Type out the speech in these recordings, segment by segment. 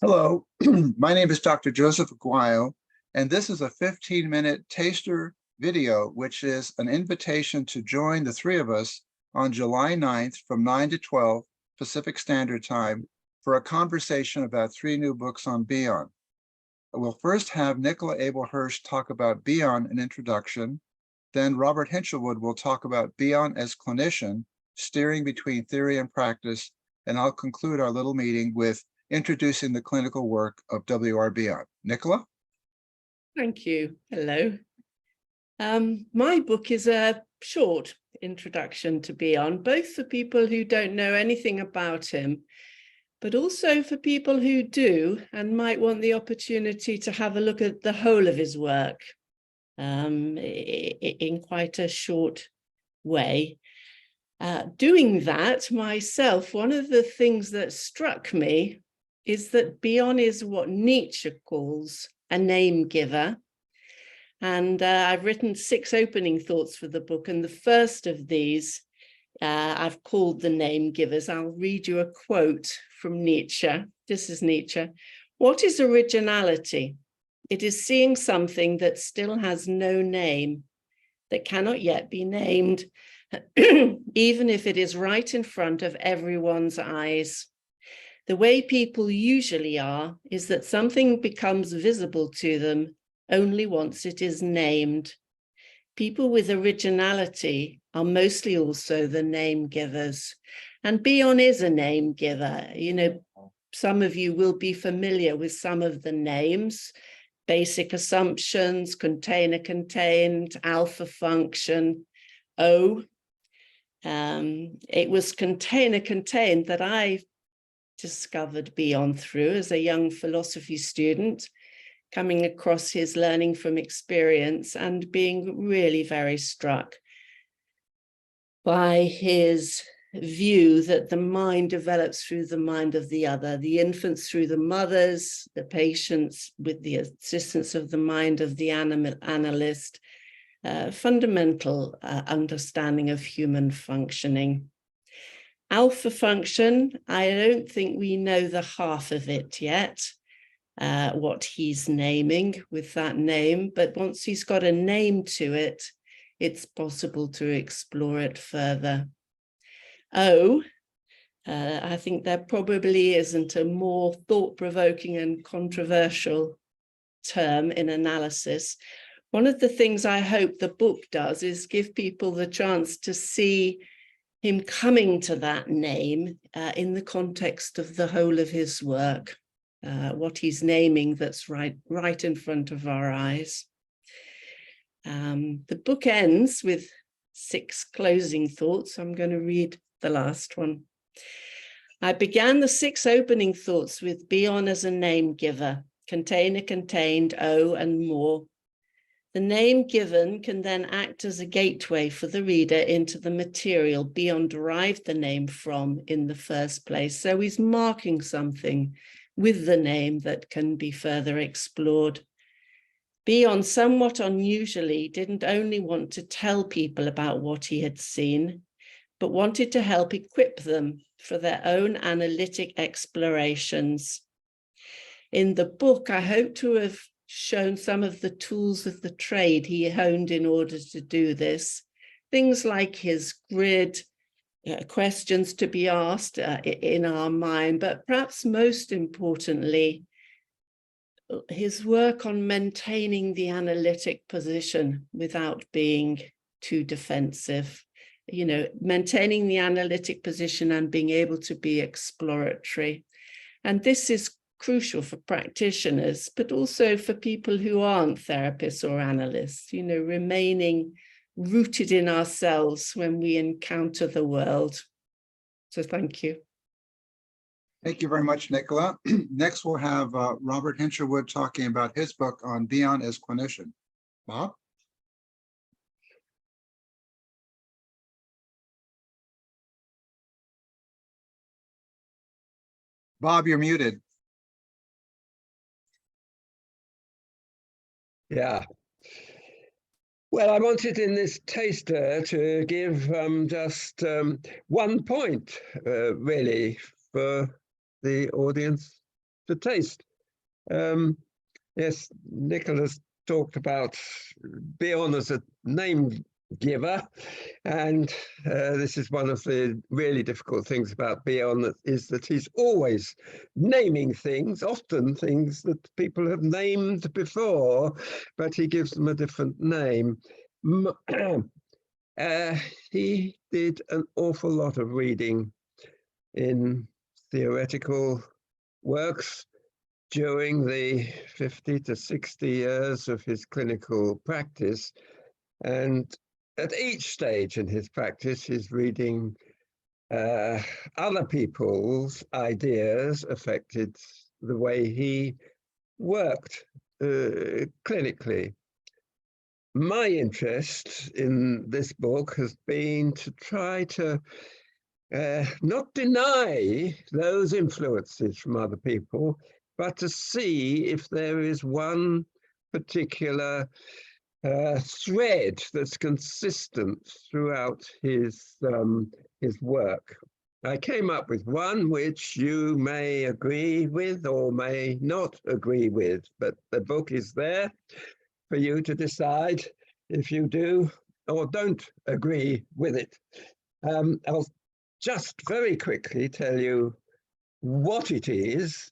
Hello, my name is Dr. Joseph Aguayo, and this is a 15-minute taster video, which is an invitation to join the three of us on July 9th from 9 to 12 Pacific Standard Time for a conversation about 3 new books on Bion. We'll first have Nicola Abel-Hirsch talk about Bion, an introduction. Then Robert Hinshelwood will talk about Bion as clinician, steering between theory and practice, and I'll conclude our little meeting with introducing the clinical work of W.R. Bion. Nicola? Thank you. Hello. My book is a short introduction to Bion, both for people who don't know anything about him, but also for people who do and might want the opportunity to have a look at the whole of his work in quite a short way. Doing that myself, one of the things that struck me is that Bion is what Nietzsche calls a name giver. And I've written 6 opening thoughts for the book. And the first of these, I've called the name givers. I'll read you a quote from Nietzsche. This is Nietzsche. "What is originality? It is seeing something that still has no name, that cannot yet be named, even if it is right in front of everyone's eyes. The way people usually are is that something becomes visible to them only once it is named. People with originality are mostly also the name givers." And Bion is a name giver. You know, some of you will be familiar with some of the names: basic assumptions, container contained, alpha function, O. It was container contained that I discovered Bion through as a young philosophy student, coming across his learning from experience and being really very struck by his view that the mind develops through the mind of the other, the infants through the mothers, the patients with the assistance of the mind of the analyst, fundamental understanding of human functioning. Alpha function, I don't think we know the half of it yet, what he's naming with that name, but once he's got a name to it, it's possible to explore it further. O, I think there probably isn't a more thought-provoking and controversial term in analysis. One of the things I hope the book does is give people the chance to see him coming to that name in the context of the whole of his work, what he's naming that's right in front of our eyes. The book ends with 6 closing thoughts. I'm going to read the last one. "I began the 6 opening thoughts with Bion as a name giver, container contained, O, and more. The name given can then act as a gateway for the reader into the material Bion derived the name from in the first place." So he's marking something with the name that can be further explored. Bion, somewhat unusually, didn't only want to tell people about what he had seen, but wanted to help equip them for their own analytic explorations. In the book, I hope to have shown some of the tools of the trade he honed in order to do this. Things like his grid, questions to be asked in our mind, but perhaps most importantly, his work on maintaining the analytic position without being too defensive. You know, maintaining the analytic position and being able to be exploratory. And this is crucial for practitioners, but also for people who aren't therapists or analysts, you know, remaining rooted in ourselves when we encounter the world. So thank you. Thank you very much, Nicola. Next, we'll have Robert Hinshelwood talking about his book on Bion as clinician. Bob? Bob, you're muted. Yeah. Well, I wanted in this taster to give just 1 point, really, for the audience. to taste. Yes, Nicola's talked about Bion as a name giver, and this is one of the really difficult things about Bion, is that he's always naming things, often things that people have named before, but he gives them a different name. He did an awful lot of reading in theoretical works during the 50 to 60 years of his clinical practice. And at each stage in his practice, he's reading other people's ideas affected the way he worked clinically. My interest in this book has been to try to not deny those influences from other people, but to see if there is one particular thread that's consistent throughout his work. I came up with one which you may agree with or may not agree with, but the book is there for you to decide if you do or don't agree with it. I'll just very quickly tell you what it is,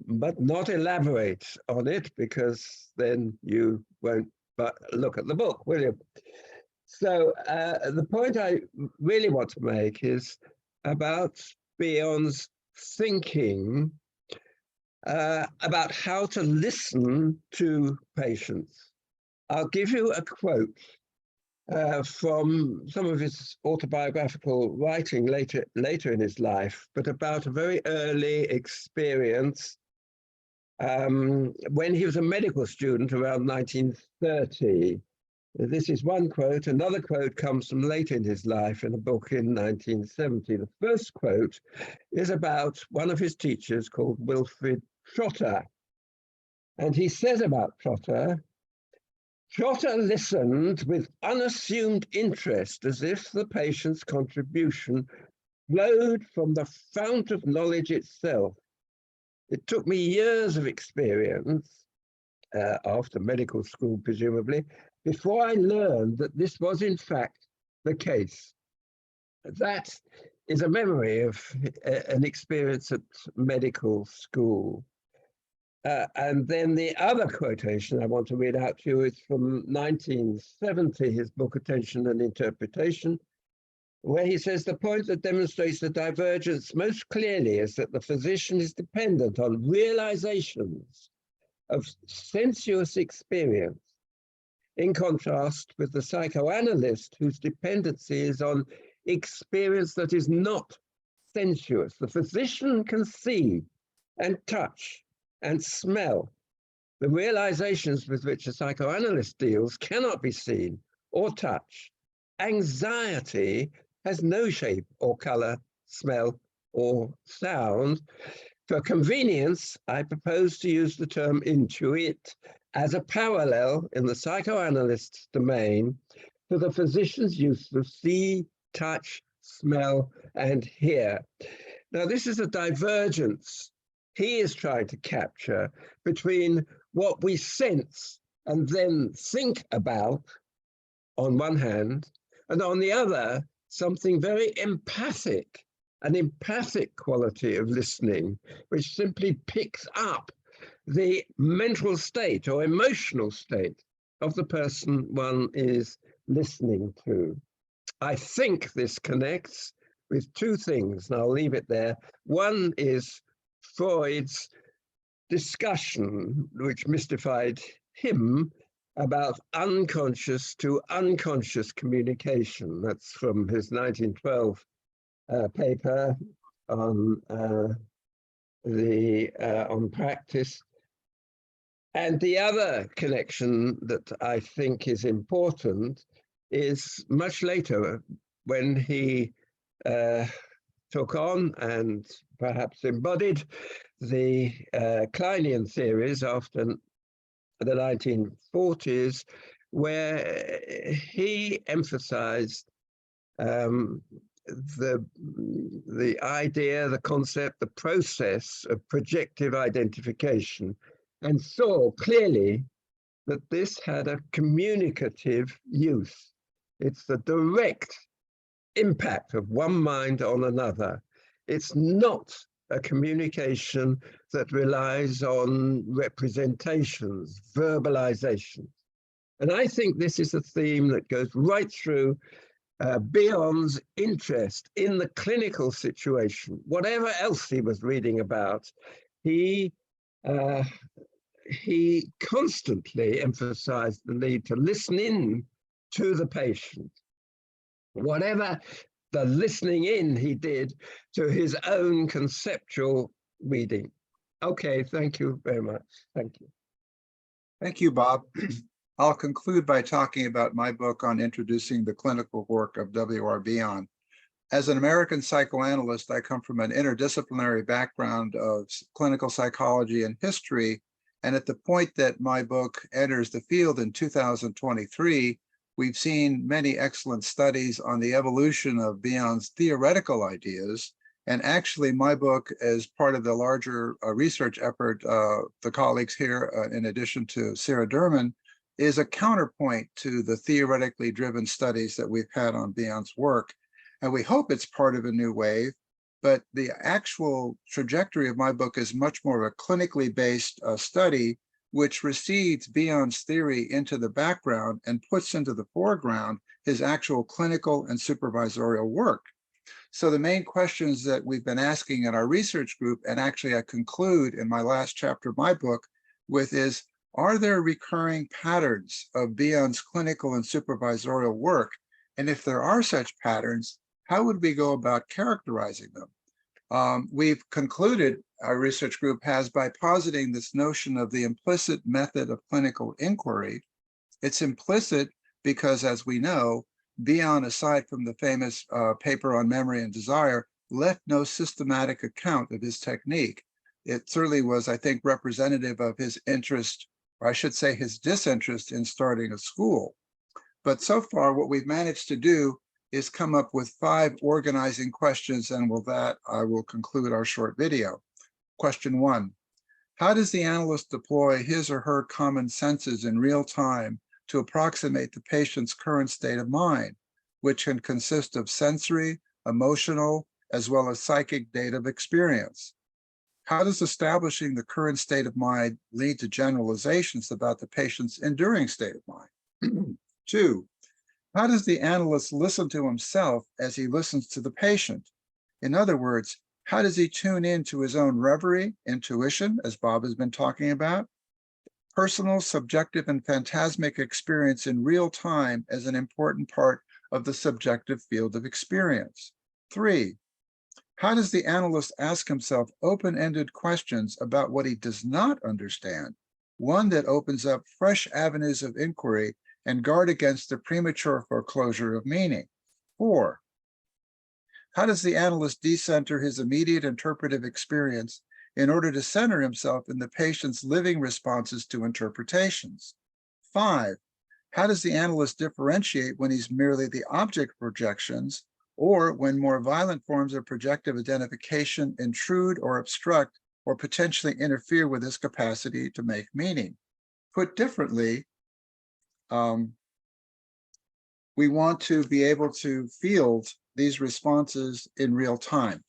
but not elaborate on it, because then you won't look at the book, will you? So the point I really want to make is about Bion's thinking about how to listen to patients. I'll give you a quote from some of his autobiographical writing later in his life, but about a very early experience when he was a medical student around 1930. This is one quote. Another quote comes from later in his life in a book in 1970. The first quote is about one of his teachers called Wilfrid Trotter. And he says about Trotter, Trotter listened with unassumed interest, as if the patient's contribution flowed from the fount of knowledge itself. It took me years of experience, after medical school presumably, before I learned that this was in fact the case. That is a memory of an experience at medical school. And then the other quotation I want to read out to you is from 1970, his book Attention and Interpretation, where he says the point that demonstrates the divergence most clearly is that the physician is dependent on realizations of sensuous experience, in contrast with the psychoanalyst whose dependency is on experience that is not sensuous. The physician can see and touch and smell. The realizations with which a psychoanalyst deals cannot be seen or touched. Anxiety has no shape or color, smell, or sound. For convenience, I propose to use the term intuit as a parallel in the psychoanalyst's domain to the physician's use of see, touch, smell, and hear. Now, this is a divergence he is trying to capture between what we sense and then think about on one hand, and on the other, something very empathic, an empathic quality of listening, which simply picks up the mental state or emotional state of the person one is listening to. I think this connects with two things, and I'll leave it there. One is Freud's discussion, which mystified him, about unconscious to unconscious communication. That's from his 1912 paper on on practice. And the other connection that I think is important is much later, when he took on and perhaps embodied the Kleinian theories after the 1940s, where he emphasized the idea, the concept, the process of projective identification, and saw clearly that this had a communicative use. It's the direct impact of one mind on another. It's not a communication that relies on representations, verbalizations. And I think this is a theme that goes right through Bion's interest in the clinical situation. Whatever else he was reading about, he constantly emphasized the need to listen in to the patient. Whatever the listening in he did to his own conceptual reading. Okay, thank you very much. Thank you. Thank you, Bob. I'll conclude by talking about my book on introducing the clinical work of W.R. Bion. As an American psychoanalyst, I come from an interdisciplinary background of clinical psychology and history. And at the point that my book enters the field in 2023, we've seen many excellent studies on the evolution of Bion's theoretical ideas. And actually, my book, as part of the larger research effort, the colleagues here, in addition to Sarah Derman, is a counterpoint to the theoretically driven studies that we've had on Bion's work. And we hope it's part of a new wave, but the actual trajectory of my book is much more of a clinically based study, which recedes Bion's theory into the background and puts into the foreground his actual clinical and supervisorial work. So the main questions that we've been asking in our research group, and actually I conclude in my last chapter of my book with, is, are there recurring patterns of Bion's clinical and supervisorial work? And if there are such patterns, how would we go about characterizing them? We've concluded, our research group has, by positing this notion of the implicit method of clinical inquiry. It's implicit because, as we know, Bion, aside from the famous paper on memory and desire, left no systematic account of his technique. It certainly was, I think, representative of his interest, or I should say his disinterest, in starting a school. But so far, what we've managed to do is come up with 5 organizing questions, and with that, I will conclude our short video. Question 1, how does the analyst deploy his or her common senses in real time to approximate the patient's current state of mind, which can consist of sensory, emotional, as well as psychic data of experience? How does establishing the current state of mind lead to generalizations about the patient's enduring state of mind? 2, how does the analyst listen to himself as he listens to the patient? In other words, how does he tune in to his own reverie, intuition, as Bob has been talking about? Personal, subjective, and phantasmic experience in real time as an important part of the subjective field of experience. 3, how does the analyst ask himself open-ended questions about what he does not understand, one that opens up fresh avenues of inquiry and guard against the premature foreclosure of meaning? 4, how does the analyst decenter his immediate interpretive experience in order to center himself in the patient's living responses to interpretations? 5, how does the analyst differentiate when he's merely the object of projections, or when more violent forms of projective identification intrude or obstruct or potentially interfere with his capacity to make meaning? Put differently, we want to be able to field these responses in real time.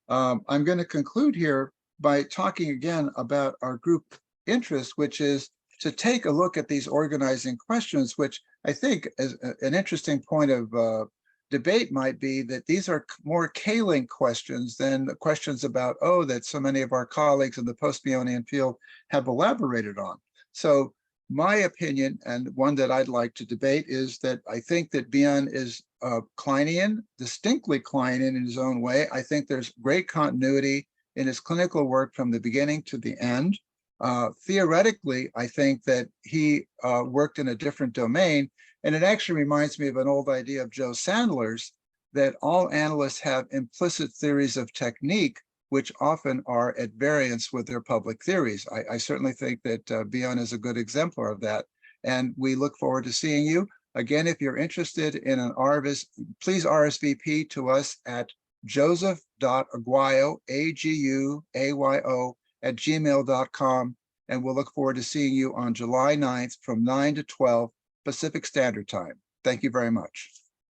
I'm going to conclude here by talking again about our group interest, which is to take a look at these organizing questions, which I think is an interesting point of debate might be that these are more K-link questions than the questions about, that so many of our colleagues in the post-Bionian field have elaborated on. So my opinion, and one that I'd like to debate, is that I think that Bion is Kleinian, distinctly Kleinian in his own way. I think there's great continuity in his clinical work from the beginning to the end. Theoretically, I think that he worked in a different domain, and it actually reminds me of an old idea of Joe Sandler's, that all analysts have implicit theories of technique, which often are at variance with their public theories. I certainly think that Bion is a good exemplar of that, and we look forward to seeing you. Again, if you're interested in an RVIS, please RSVP to us at joseph.aguayo, AGUAYO, @gmail.com. And we'll look forward to seeing you on July 9th from 9 to 12 Pacific Standard Time. Thank you very much.